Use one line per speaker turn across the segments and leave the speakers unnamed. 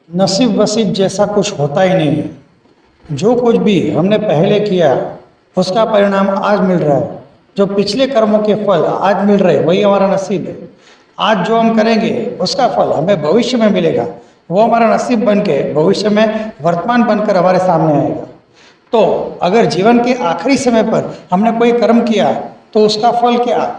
नसीब वसीब जैसा कुछ होता ही नहीं है। जो कुछ भी हमने पहले किया उसका परिणाम आज मिल रहा है। जो पिछले कर्मों के फल आज मिल रहे वही हमारा नसीब है। आज जो हम करेंगे उसका फल हमें भविष्य में मिलेगा। वो हमारा नसीब बन के भविष्य में वर्तमान बनकर हमारे सामने आएगा। तो अगर जीवन के आखिरी समय पर हमने कोई कर्म किया तो उसका फल क्या,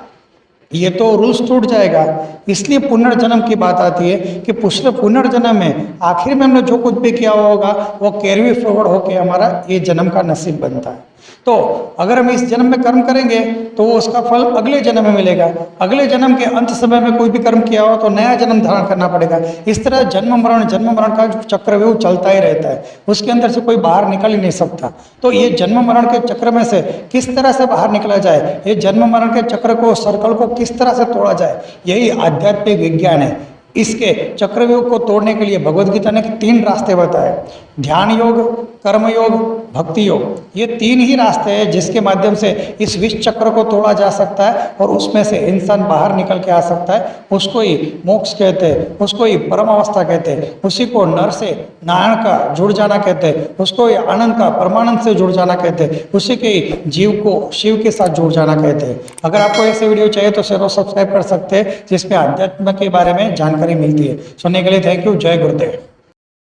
ये तो रूल्स टूट जाएगा। इसलिए पुनर्जन्म की बात आती है कि पुनर्जन्म में आखिर में हमने जो कुछ भी किया होगा वो कैरी फॉरवर्ड होकर हमारा ये जन्म का नसीब बनता है। तो अगर हम इस जन्म में कर्म करेंगे तो उसका फल अगले जन्म में मिलेगा। अगले जन्म के अंत समय में कोई भी कर्म किया हो तो नया जन्म धारण करना पड़ेगा। इस तरह जन्म मरण का चक्रव्यूह चलता ही रहता है। उसके अंदर से कोई बाहर निकल ही नहीं सकता। तो ये जन्म मरण के चक्र में से किस तरह से बाहर निकला जाए, ये जन्म मरण के चक्र को, सर्कल को किस तरह से तोड़ा जाए, यही आध्यात्मिक विज्ञान है। इसके चक्रव्यूह को तोड़ने के लिए भगवद गीता ने 3 रास्ते बताए, ध्यान योग, कर्म योग, भक्ति योग। ये 3 ही रास्ते हैं जिसके माध्यम से इस विष चक्र को तोड़ा जा सकता है और उसमें से इंसान बाहर निकल के आ सकता है। उसको ही मोक्ष कहते हैं, उसको ही परम अवस्था कहते हैं, उसी को नर से नारायण का जुड़ जाना कहते हैं, उसको ही आनंद का परमानंद से जुड़ जाना कहते हैं, उसी के ही जीव को शिव के साथ जुड़ जाना कहते हैं। अगर आपको ऐसे वीडियो चाहिए तो शेयर और सब्सक्राइब कर सकते हैं जिसमें अध्यात्म के बारे में जानकारी मिलती है। सुनने के लिए थैंक यू। जय गुरुदेव।